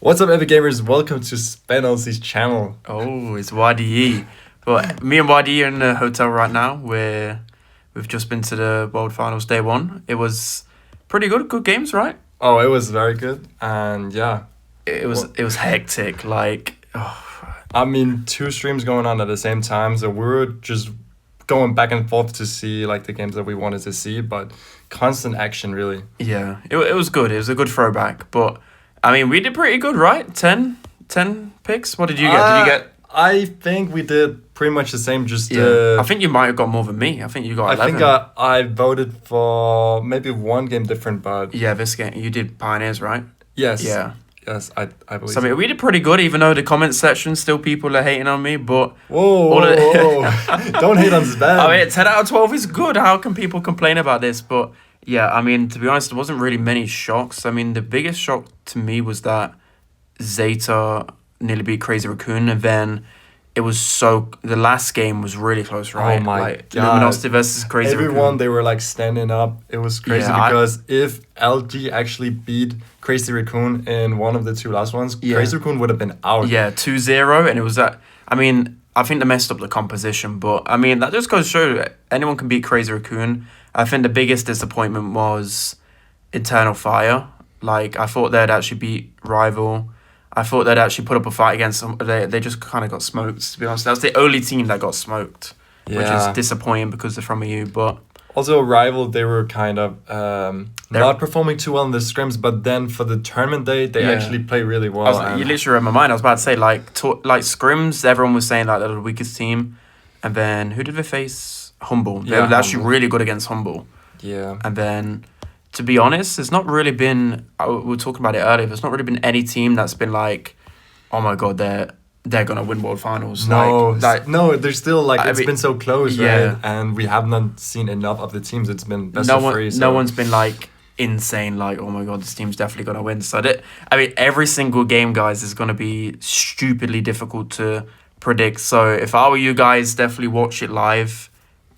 What's up, Epic Gamers? Welcome to Spenel's channel. Oh, it's YDE. But me and YDE are in the hotel right now where we've just been to the World Finals day one. It was pretty good games, right? Oh, it was very good, and yeah, It was hectic. I mean, two streams going on at the same time, so we were just going back and forth to see like the games that we wanted to see, but constant action, really. Yeah, it was good. It was a good throwback. But I mean, we did pretty good, right? 10 picks. What did you get? Did you get? I think we did pretty much the same. I think you might have got more than me. I think you got 11. I think I voted for maybe one game different, but Yeah, this game you did Pioneers, right? yes, Yeah. yes, I believe. So I mean, we did pretty good, even though the comment section still people are hating on me. But Whoa, don't hate on this bad. I mean, 10 out of 12 is good. How can people complain about this? But yeah, I mean, to be honest, there wasn't really many shocks. I mean, the biggest shock to me was that Zeta nearly beat Crazy Raccoon, and then the last game was really close, right? Oh my God. Luminosity versus Crazy Everyone, Raccoon. they were like standing up. It was crazy Yeah, because if LG actually beat Crazy Raccoon in one of the two last ones, Yeah. Crazy Raccoon would have been out. Yeah, 2-0, and it was that. I mean, I think they messed up the composition, but I mean, that just goes to show that anyone can beat Crazy Raccoon. I think the biggest disappointment was Eternal Fire. Like, I thought they'd actually beat Rival. I thought they'd actually put up a fight against them. They just kind of got smoked, to be honest. That was the only team that got smoked, which Yeah. is disappointing because they're from EU, but Also, Rival, they were kind of not performing too well in the scrims, but then for the tournament day, they Yeah. actually play really well. you literally read my mind. I was about to say, like scrims, everyone was saying like they're the weakest team. And then, who did they face? Humble. They Yeah, were actually Humble. really good against Humble. Yeah. And then, to be honest, there's not really been. We were talking about it earlier. There's not really been any team that's been like, oh my god, they're gonna win World Finals. No, like no, they're still like, I it's mean, been so close, yeah. right? And we have not seen enough of the teams. It's been best no of one, three. So. no one's been like insane. Like, oh my god, this team's definitely gonna win. So I mean, every single game, guys, is gonna be stupidly difficult to predict. So if I were you guys, definitely watch it live.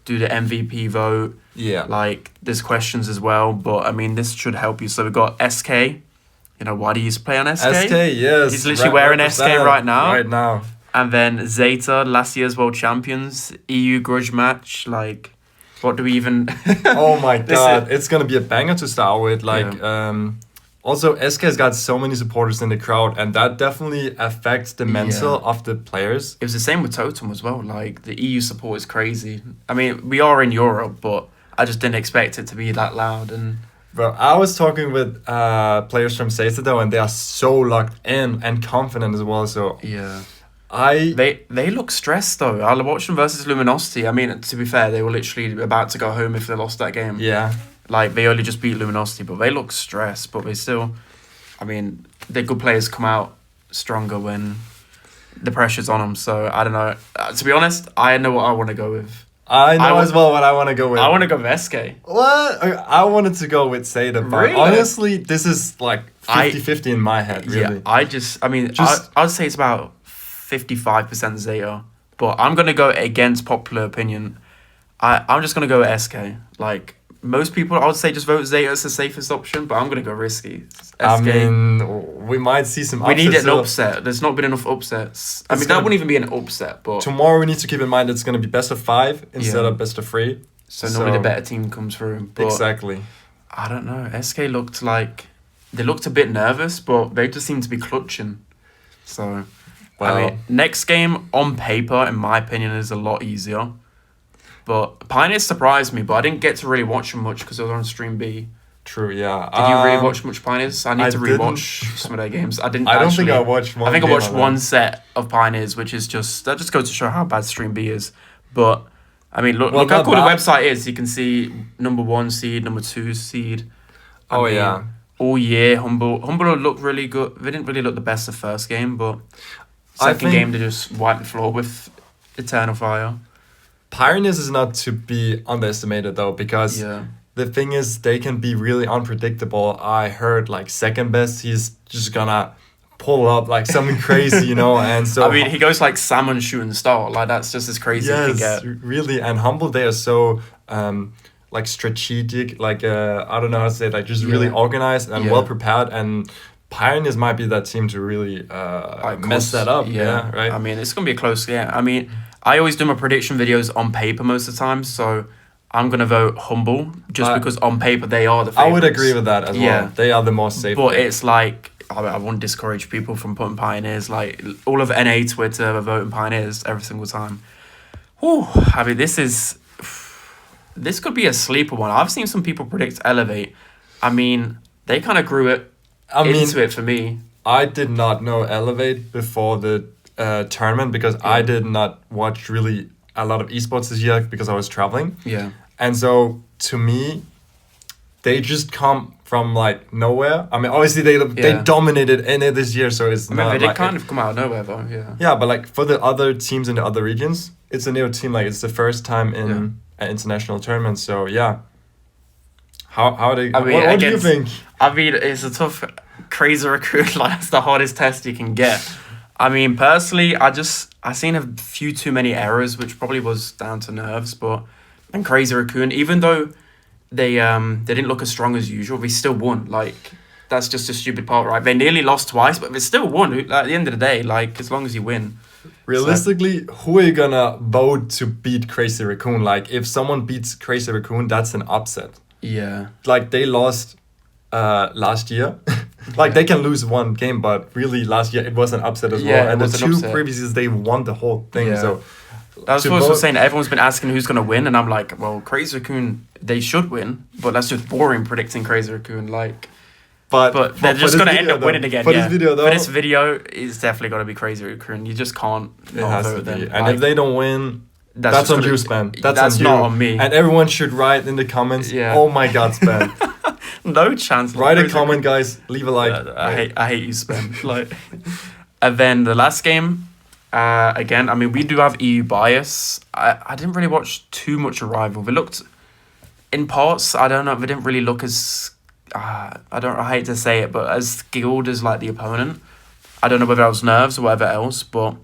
Do the MVP vote. Yeah. Like, there's questions as well, but I mean, this should help you. So we've got SK. You know, why do you play on SK? SK, yes. He's literally wearing SK right now. Right now. And then Zeta, last year's world champions, EU grudge match. Like, what do we even? Oh my This god, it's gonna be a banger to start with. Like, also SK's got so many supporters in the crowd, and that definitely affects the mental of the players. It was the same with Totem as well. Like, the EU support is crazy. I mean, we are in Europe, but I just didn't expect it to be that loud. And But I was talking with players from Zeta though, and they are so locked in and confident as well. So yeah, I they look stressed though. I watched them versus Luminosity. I mean, to be fair, they were literally about to go home if they lost that game. yeah. Like, they only just beat Luminosity, but they look stressed. But they still, I mean, the good players come out stronger when the pressure's on them. So, I don't know. To be honest, I know what I want to go with. I know as well what I want to go with. I want to go with SK. What? I wanted to go with Zeta, but Really? honestly, this is like 50-50 in my head, really. Yeah, I'd say it's about 55% Zeta. But I'm going to go against popular opinion. I'm just going to go with SK. Like, most people, I would say just vote Zeta as the safest option, but I'm going to go risky. SK. I mean, we might see some we upsets. need an so upset. There's not been enough upsets. I It's mean, that gonna- wouldn't even be an upset, but Tomorrow we need to keep in mind it's going to be best of 5 instead Yeah. of best of 3. so normally the better team comes through. But Exactly. I don't know. SK looked like they looked a bit nervous, but they just seemed to be clutching. So, Well, I mean, next game on paper, in my opinion, is a lot easier. But Pioneers surprised me, but I didn't get to really watch them much because I was on Stream B. true, yeah. Did you really watch much Pioneers? I need I to rewatch some of their games. I didn't. I don't actually, think I watched one I think I game watched of them. one set of Pioneers, which is that just goes to show how bad Stream B is. But I mean, look how not cool bad. the website is. You can see number 1 seed, number 2 seed. I Oh, mean, yeah. All year, Humble looked really good. They didn't really look the best the first game, but I second think- game they just wiped the floor with Eternal Fire. Pioneers is not to be underestimated though, because Yeah. the thing is they can be really unpredictable. I heard like second best, he's just gonna pull up like something crazy, you know, and so I mean, he goes like salmon shooting star. Like, that's just as crazy as you yes, can get. really. And Humble, they are so like strategic, like I don't know how to say it, like just really Yeah. organized and Yeah. well prepared. And Pioneers might be that team to really mess that up. Yeah, right. I mean, it's gonna be a close game. I mean, I always do my prediction videos on paper most of the time, so I'm gonna vote Humble just because on paper they are the favorites. I would agree with that as well. They are the most safe. But it's like I won't discourage people from putting Pioneers. Like all of NA Twitter are voting Pioneers every single time. Whew, I mean, this could be a sleeper one. I've seen some people predict Elevate. I mean, they kind of grew it into it for me. I did not know Elevate before the tournament because I did not watch really a lot of esports this year because I was traveling. Yeah. And so to me, they just come from like nowhere. I mean, obviously they dominated NA this year, so it's not. They did like, kind of come out of nowhere though. Yeah. Yeah, but like for the other teams in the other regions, it's a new team. Like it's the first time in an international tournament. So yeah. What do you think? I mean, it's a tough Crazy Raccoon. Like that's the hardest test you can get. I mean, personally, I seen a few too many errors, which probably was down to nerves. But and Crazy Raccoon, even though they didn't look as strong as usual, they still won. Like that's just a stupid part, right? They nearly lost twice, but they still won. At the end of the day, like as long as you win. Realistically, who are you gonna vote to beat Crazy Raccoon? Like if someone beats Crazy Raccoon, that's an upset. Yeah. Like they lost last year. Like they can lose one game, but really last year it was an upset as well. And the two previous years they won the whole thing. Yeah. So that's what I was saying. Everyone's been asking who's gonna win, and I'm like, well, Crazy Raccoon, they should win, but that's just boring predicting Crazy Raccoon. Like, but they're just gonna end up winning again. For this video, it's definitely gonna be Crazy Raccoon. You just can't not vote them. And if they don't win, that's on you, Span. That's on you. Not on me. And everyone should write in the comments. Yeah. Oh my God, Span. No chance. Write a comment, guys. Leave a like. I hate you, Span. Like, and then the last game, again. I mean, we do have EU bias. I didn't really watch too much of Rival. They looked, in parts, I don't know. They didn't really look as. I hate to say it, but as skilled as like the opponent. I don't know whether that was nerves or whatever else, but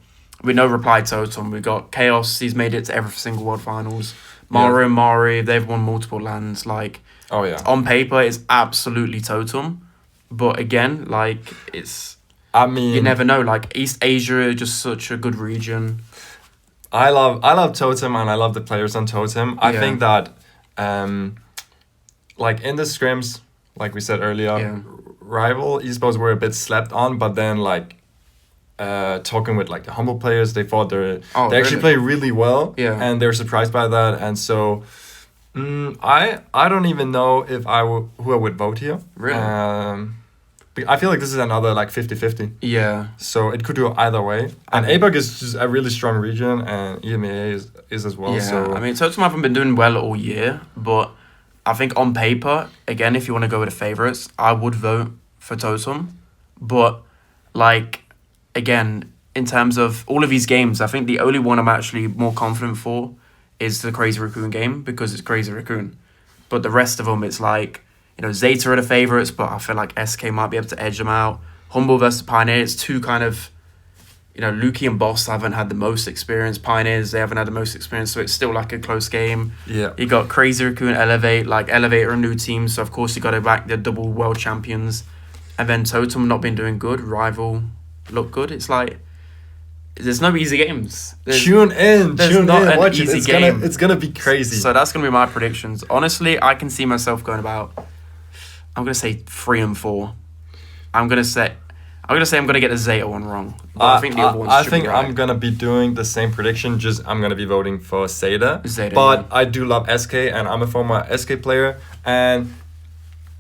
we know Reply Totem. We got Chaos. He's made it to every single World Finals. Mario and Mari, they've won multiple lands. Like, oh yeah. On paper, it's absolutely Totem, but again, like it's. I mean, you never know. Like East Asia, just such a good region. I love Totem and I love the players on Totem. I think that, like in the scrims, like we said earlier, Rival esports were a bit slept on, but then like. Talking with like the Humble players, they thought they actually play really well, and they're surprised by that. And so, I don't even know if who I would vote here. Really, I feel like this is another like 50-50. Yeah. So it could go either way. And APAC is just a really strong region, and EMEA is as well. Yeah. So I mean, Totem haven't been doing well all year, but I think on paper, again, if you want to go with the favorites, I would vote for Totem, but like. Again, in terms of all of these games, I think the only one I'm actually more confident for is the Crazy Raccoon game because it's Crazy Raccoon. But the rest of them, it's like, Zeta are the favourites, but I feel like SK might be able to edge them out. Humble versus Pioneer, it's two kind of, Lukey and Boss haven't had the most experience. Pioneers, they haven't had the most experience, so it's still like a close game. Yeah. You got Crazy Raccoon, Elevate, like Elevate are a new team, so of course you got to back the double world champions. And then Totem not been doing good, Rival look good. It's like there's no easy games. Tune in, watch it. Game. It's gonna be crazy. So that's gonna be my predictions. Honestly, I can see myself going about. I'm gonna say 3 and 4. I'm gonna say I'm gonna get the Zeta one wrong. But I think the other ones should be right. I'm gonna be doing the same prediction. Just I'm gonna be voting for Zeta. But I do love SK, and I'm a former SK player, and.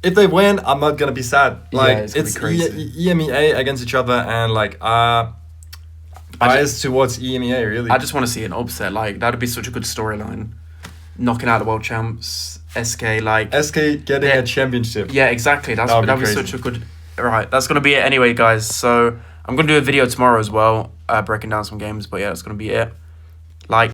If they win, I'm not gonna be sad. Like it's EMEA against each other, and like bias towards EMEA. Really, I just want to see an upset. Like that'd be such a good storyline. Knocking out the world champs, SK getting a championship. Yeah, exactly. That'd be such a good. Right, that's gonna be it anyway, guys. So I'm gonna do a video tomorrow as well, breaking down some games. But yeah, that's gonna be it. Like.